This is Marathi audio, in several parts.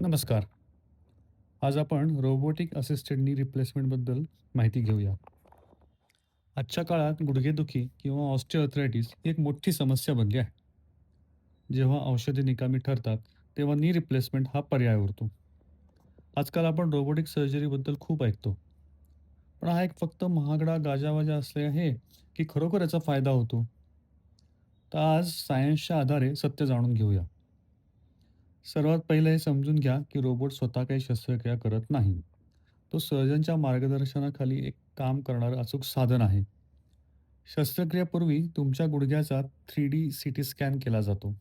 नमस्कार. आज आपण रोबोटिक असिस्टेड नी रिप्लेसमेंटबद्दल माहिती घेऊया. आजच्या काळात गुडघेदुखी किंवा ऑस्टिओआर्थरायटिस ही एक मोठी समस्या बनली आहे. जेव्हा औषधे निकामी ठरतात, तेव्हा नी रिप्लेसमेंट हा पर्याय उरतो. आजकाल आपण रोबोटिक सर्जरीबद्दल खूप ऐकतो. पण हा एक फक्त महागडा गाजावाजा असले आहे, की खरोखर याचा फायदा होतो? तर आज सायन्सच्या आधारे सत्य जाणून घेऊया. सर्वात पहिले हे समजून घ्या, की रोबोट स्वतः काही शस्त्रक्रिया करत नाही. तो सर्जनच्या मार्गदर्शनाखाली एक काम करणारं अचूक साधन आहे. शस्त्रक्रियेपूर्वी तुमच्या गुडघ्याचा 3D सीटी स्कॅन केला जातो.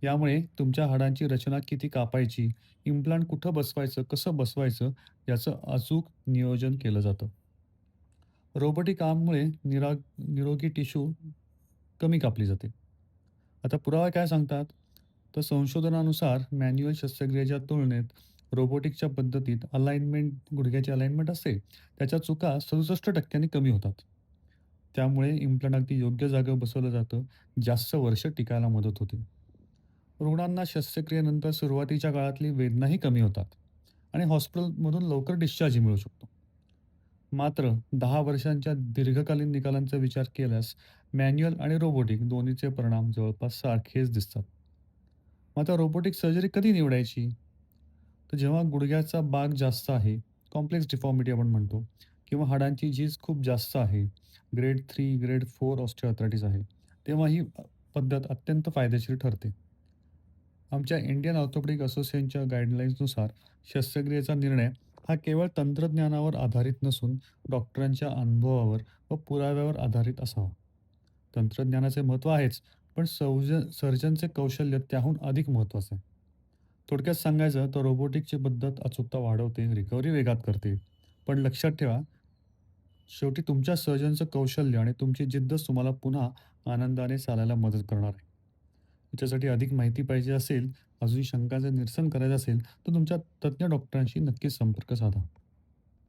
यामुळे तुमच्या हाडांची रचना किती कापायची, इम्प्लांट कुठं बसवायचं, कसं बसवायचं याचं अचूक नियोजन केलं जातं. रोबोटिक आर्ममुळे निरोगी टिश्यू कमी कापली जाते. आता पुरावा काय सांगतात? तर संशोधनानुसार मॅन्युअल शस्त्रक्रियेच्या तुलनेत रोबोटिकच्या पद्धतीत गुडघ्याची अलाइनमेंट असते, त्याच्या चुका 67% कमी होतात. त्यामुळे इम्प्लांट अगदी योग्य जागेवर बसवलं जातं, जास्त वर्ष टिकायला मदत होते. रुग्णांना शस्त्रक्रियेनंतर सुरुवातीच्या काळातली वेदनाही कमी होतात आणि हॉस्पिटलमधून लवकर डिस्चार्जही मिळू शकतो. मात्र 10 वर्षांच्या दीर्घकालीन निकालांचा विचार केल्यास मॅन्युअल आणि रोबोटिक दोन्हीचे परिणाम जवळपास सारखेच दिसतात. मग आता रोबोटिक सर्जरी कधी निवडायची? तर जेव्हा गुडघ्याचा भाग जास्त आहे, कॉम्प्लेक्स डिफॉर्मिटी आपण म्हणतो किंवा हाडांची झीज खूप जास्त आहे, ग्रेड 3, ग्रेड 4 ऑस्टिओआर्थरायटिस आहे, तेव्हा ही पद्धत अत्यंत फायदेशीर ठरते. आमच्या इंडियन ऑर्थोपेडिक असोसिएशनच्या गाईडलाईन्सनुसार शस्त्रक्रियेचा निर्णय हा केवळ तंत्रज्ञानावर आधारित नसून डॉक्टरांच्या अनुभवावर व पुराव्यावर आधारित असावा. तंत्रज्ञानाचे महत्त्व आहेच, पण सर्जनचे कौशल्य त्याहून अधिक महत्त्वाचं आहे. थोडक्यात सांगायचं तर रोबोटिकची पद्धत अचूकता वाढवते, रिकव्हरी वेगात करते. पण लक्षात ठेवा, शेवटी तुमच्या सर्जनचं कौशल्य आणि तुमची जिद्दच तुम्हाला पुन्हा आनंदाने चालायला मदत करणार आहे. याच्यासाठी अधिक माहिती पाहिजे असेल, अजून शंकांचं निरसन करायचं असेल, तर तुमच्या तज्ञ डॉक्टरांशी नक्कीच संपर्क साधा.